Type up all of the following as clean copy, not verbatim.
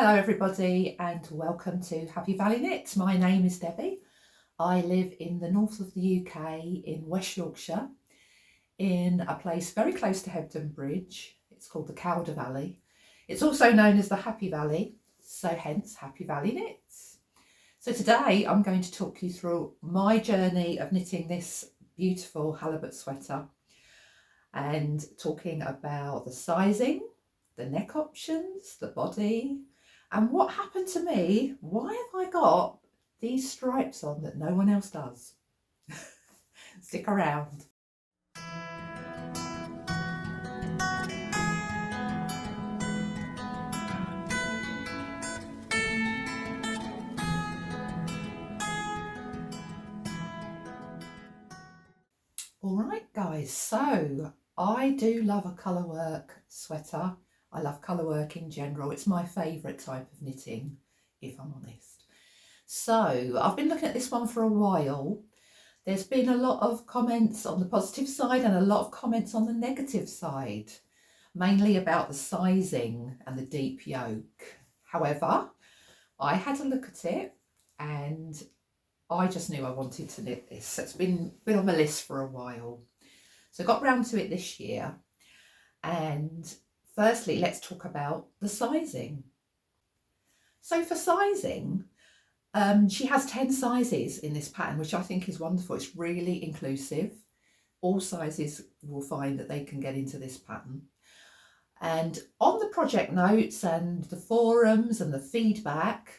Hello everybody and welcome to Happy Valley Knits. My name is Debbie. I live in the north of the UK in West Yorkshire in a place very close to Hebden Bridge. It's called the Calder Valley. It's also known as the Happy Valley, so hence Happy Valley Knits. So today I'm going to talk you through my journey of knitting this beautiful halibut sweater and talking about the sizing, the neck options, the body, and what happened to me. Why have I got these stripes on that no one else does? Stick around. All right guys, so I do love a colourwork sweater. I love colourwork in general. It's my favourite type of knitting, if I'm honest. So I've been looking at this one for a while. There's been a lot of comments on the positive side and a lot of comments on the negative side, mainly about the sizing and the deep yoke. However, I had a look at it and I just knew I wanted to knit this. It's been on my list for a while. So I got round to it this year. And firstly, let's talk about the sizing. So for sizing, she has 10 sizes in this pattern, which I think is wonderful. It's really inclusive. All sizes will find that they can get into this pattern. And on the project notes and the forums and the feedback,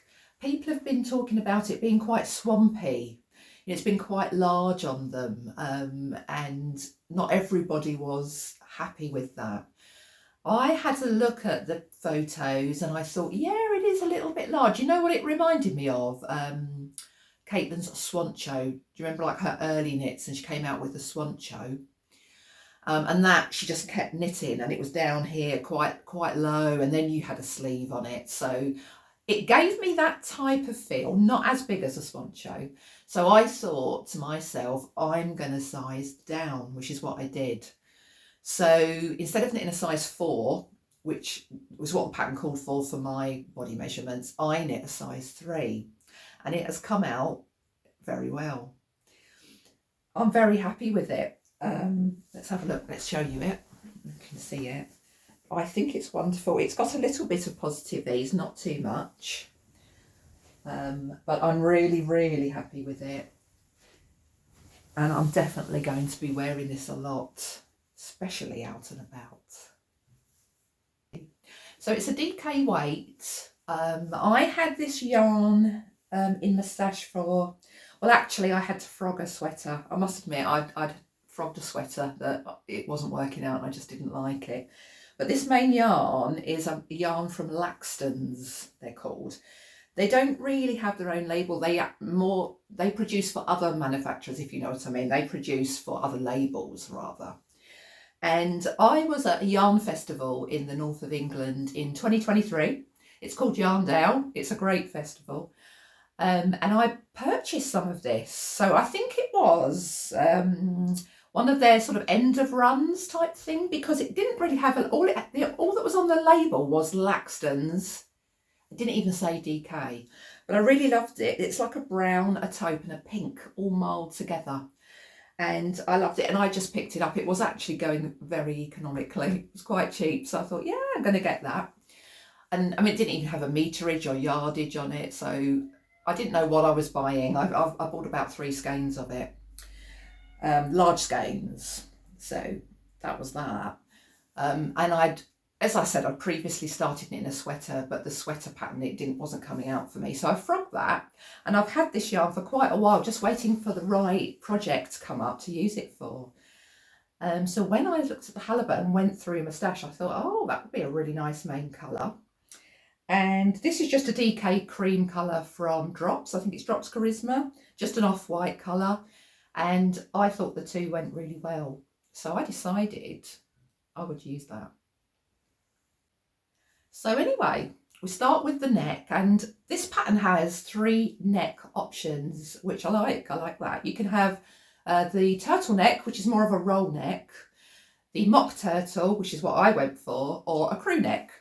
people have been talking about it being quite swampy. It's been quite large on them, and not everybody was happy with that. I had a look at the photos and I thought, yeah, it is a little bit large. You know what it reminded me of? Caitlin's Swancho. Do you remember like her early knits, and she came out with the Swancho? And that she just kept knitting, and it was down here quite low, and then you had a sleeve on it. So it gave me that type of feel, not as big as a Swancho. So I thought to myself, I'm going to size down, which is what I did. So instead of knitting a size 4, which was what the pattern called for my body measurements, I knit a size 3, and it has come out very well. I'm very happy with it. Let's have a look. Let's show you it. You can see it. I think it's wonderful. It's got a little bit of positive ease, not too much. But I'm really happy with it. And I'm definitely going to be wearing this a lot, especially out and about. So it's a DK weight. I had this yarn in my stash for, well actually I had to frog a sweater. I must admit I'd frogged a sweater that it wasn't working out and I just didn't like it. But this main yarn is a yarn from Laxton's, they're called. They don't really have their own label. They produce for other manufacturers, if you know what I mean. They produce for other labels rather. And I was at a yarn festival in the north of England in 2023. It's called Yarndale. It's a great festival. And I purchased some of this. So I think it was one of their sort of end of runs type thing, because it didn't really have all that was on the label was Laxton's. It didn't even say DK, but I really loved it. It's like a brown, a taupe and a pink all mulled together, and I loved it, and I just picked it up. It was actually going very economically. It was quite cheap, so I thought, yeah, I'm going to get that. And I mean, it didn't even have a meterage or yardage on it, so I didn't know what I was buying. I bought about 3 skeins of it. Large skeins, so that was that. And as I said, I'd previously started knitting a sweater, but the sweater pattern wasn't coming out for me, so I frogged that, and I've had this yarn for quite a while, just waiting for the right project to come up to use it for. So when I looked at the halibut and went through my stash, I thought, oh, that would be a really nice main colour. And this is just a DK cream colour from Drops. I think it's Drops Charisma, just an off-white colour. And I thought the two went really well. So I decided I would use that. So anyway, we start with the neck, and this pattern has 3 neck options, which I like that. You can have the turtleneck, which is more of a roll neck, the mock turtle, which is what I went for, or a crew neck.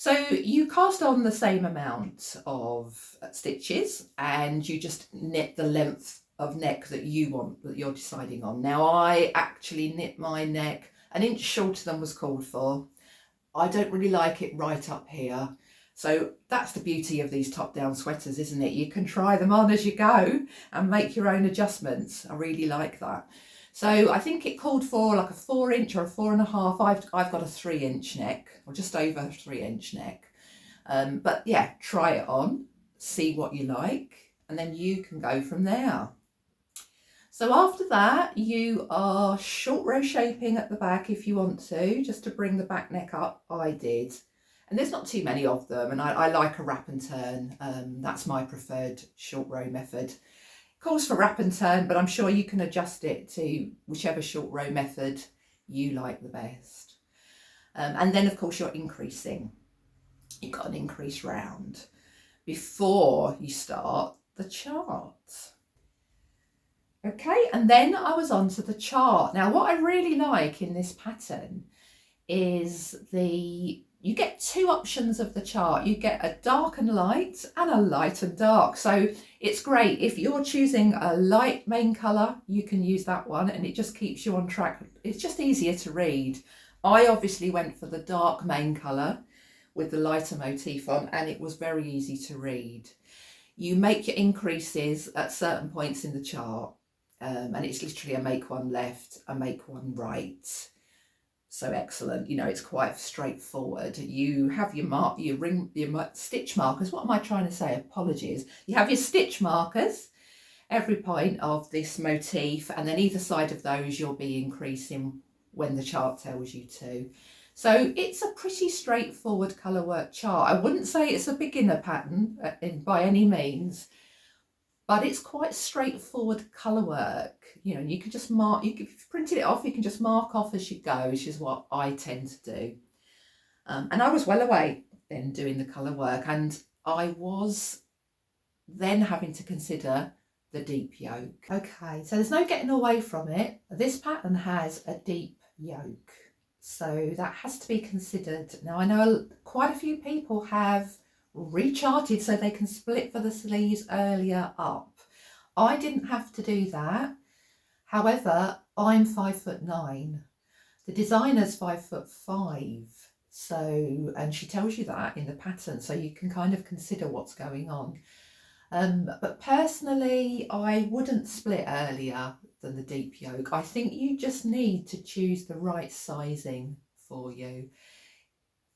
So you cast on the same amount of stitches and you just knit the length of neck that you want, that you're deciding on. Now I actually knit my neck an inch shorter than was called for. I don't really like it right up here. So that's the beauty of these top-down sweaters, isn't it? You can try them on as you go and make your own adjustments. I really like that. So I think it called for like a 4-inch or a 4.5. I've got a 3-inch neck, or just over a 3-inch neck. But yeah, try it on, see what you like, and then you can go from there. So after that, you are short row shaping at the back if you want to, just to bring the back neck up. I did. And there's not too many of them, and I like a wrap and turn. That's my preferred short row method. Calls for wrap and turn, but I'm sure you can adjust it to whichever short row method you like the best. And then of course you're increasing. You've got an increase round before you start the chart. Okay, and then I was on to the chart. Now what I really like in this pattern is you get 2 options of the chart. You get a dark and light and a light and dark. So it's great if you're choosing a light main colour, you can use that one and it just keeps you on track. It's just easier to read. I obviously went for the dark main colour with the lighter motif on, and it was very easy to read. You make your increases at certain points in the chart, and it's literally a make one left, a make one right. So excellent, you know, it's quite straightforward. You have your your stitch markers. What am I trying to say? Apologies. You have your stitch markers every point of this motif, and then either side of those you'll be increasing when the chart tells you to. So it's a pretty straightforward colour work chart. I wouldn't say it's a beginner pattern by any means, but it's quite straightforward colour work. You know, you can just mark, if you've printed it off, you can just mark off as you go, which is what I tend to do. And I was well away then doing the colour work, and I was then having to consider the deep yoke. Okay, so there's no getting away from it. This pattern has a deep yoke, so that has to be considered. Now I know quite a few people have recharted so they can split for the sleeves earlier up. I didn't have to do that. However, I'm 5'9". The designer's 5'5". So, and she tells you that in the pattern, so you can kind of consider what's going on. But personally, I wouldn't split earlier than the deep yoke. I think you just need to choose the right sizing for you.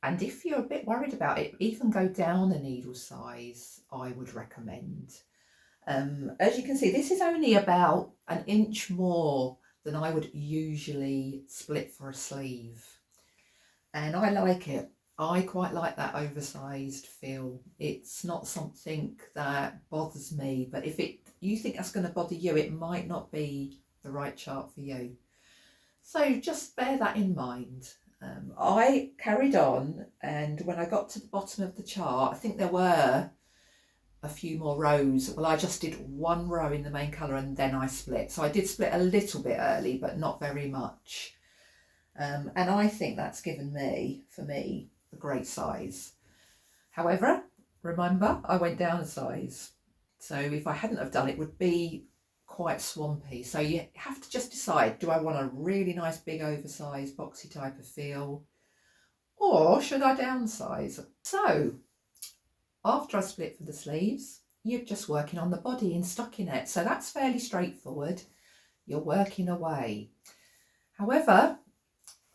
And if you're a bit worried about it, even go down a needle size, I would recommend. As you can see, this is only about an inch more than I would usually split for a sleeve. And I like it. I quite like that oversized feel. It's not something that bothers me, but if you think that's going to bother you, it might not be the right chart for you. So just bear that in mind. I carried on, and when I got to the bottom of the chart, I think there were a few more rows. Well, I just did 1 row in the main colour and then I split. So I did split a little bit early, but not very much. And I think that's given me, for me, a great size. However, remember, I went down a size. So if I hadn't have done it, would be quite swampy. So you have to just decide, do I want a really nice big oversized boxy type of feel, or should I downsize? So after I split for the sleeves, you're just working on the body in stockinette. So that's fairly straightforward. You're working away. However,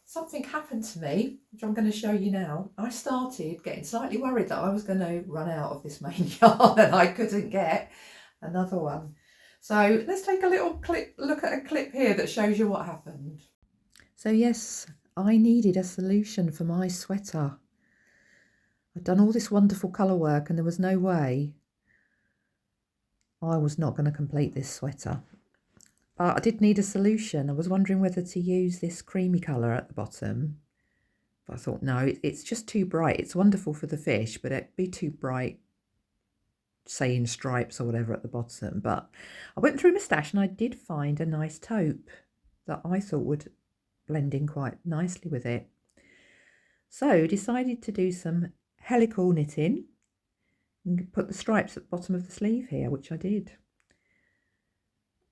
something happened to me, which I'm going to show you now. I started getting slightly worried that I was going to run out of this main yarn and I couldn't get another one. So let's take a little look at a clip here that shows you what happened. So yes, I needed a solution for my sweater. I'd done all this wonderful colour work and there was no way I was not going to complete this sweater. But I did need a solution. I was wondering whether to use this creamy colour at the bottom. But I thought, no, it's just too bright. It's wonderful for the fish, but it'd be too bright, say in stripes or whatever at the bottom. But I went through my stash and I did find a nice taupe that I thought would blend in quite nicely with it. So decided to do some helical knitting and put the stripes at the bottom of the sleeve here, which I did.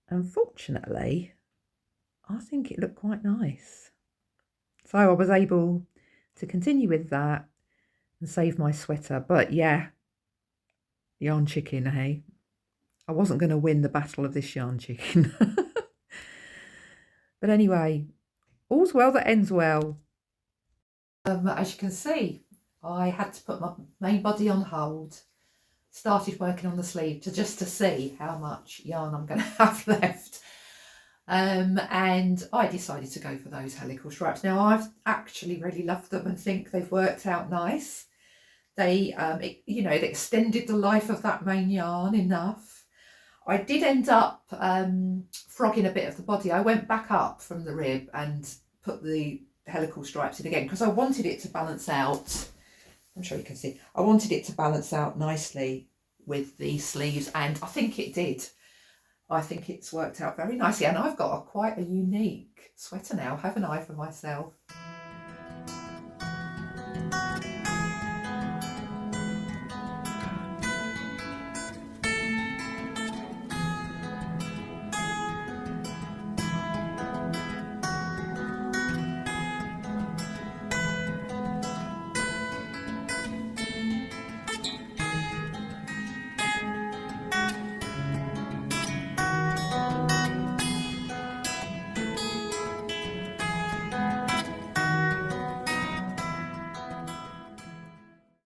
Unfortunately, I think it looked quite nice. So I was able to continue with that and save my sweater. But yeah, yarn chicken, hey? I wasn't going to win the battle of this yarn chicken. But anyway, all's well that ends well. As you can see, I had to put my main body on hold, started working on the sleeve just to see how much yarn I'm going to have left. And I decided to go for those helical stripes. Now, I've actually really loved them and think they've worked out nice. They, you know, it extended the life of that main yarn enough. I did end up frogging a bit of the body. I went back up from the rib and put the helical stripes in again because I wanted it to balance out. I'm sure you can see. I wanted it to balance out nicely with the sleeves, and I think it did. I think it's worked out very nicely, and I've got quite a unique sweater now, haven't I, for myself?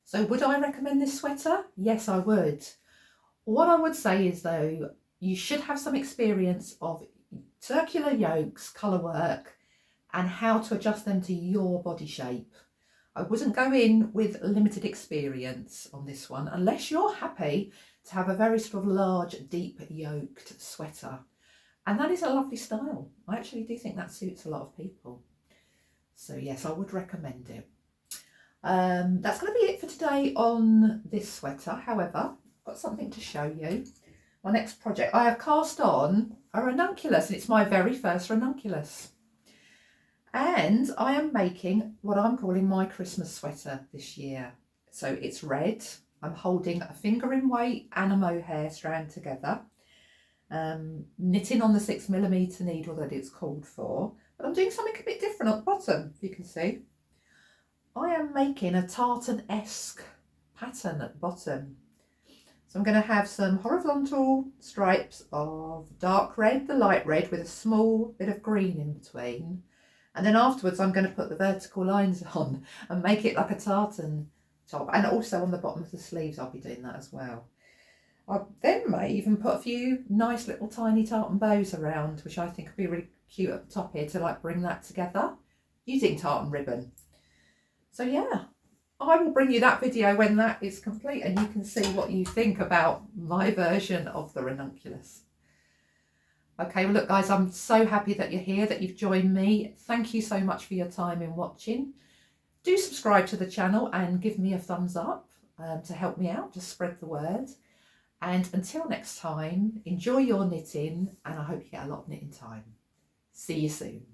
So would I recommend this sweater? Yes, I would. What I would say is, though, you should have some experience of circular yokes, colour work, and how to adjust them to your body shape. I wouldn't go in with limited experience on this one unless you're happy to have a very sort of large, deep yoked sweater. And that is a lovely style. I actually do think that suits a lot of people. So yes, I would recommend it. That's going to be it for today on this sweater. However, I've got something to show you. My next project, I have cast on a ranunculus, and it's my very first ranunculus. And I am making what I'm calling my Christmas sweater this year. So it's red. I'm holding a finger in weight and a mohair strand together. Knitting on the 6mm needle that it's called for. But I'm doing something a bit different at the bottom, if you can see. I am making a tartan-esque pattern at the bottom. So I'm going to have some horizontal stripes of dark red, the light red, with a small bit of green in between. And then afterwards I'm going to put the vertical lines on and make it like a tartan top. And also on the bottom of the sleeves I'll be doing that as well. I then may even put a few nice little tiny tartan bows around, which I think will be really cute at the top here to like bring that together using tartan ribbon. So yeah, I will bring you that video when that is complete and you can see what you think about my version of the ranunculus. Okay, well look guys, I'm so happy that you're here, that you've joined me. Thank you so much for your time in watching. Do subscribe to the channel and give me a thumbs up to help me out, just spread the word. And until next time, enjoy your knitting and I hope you get a lot of knitting time. See you soon.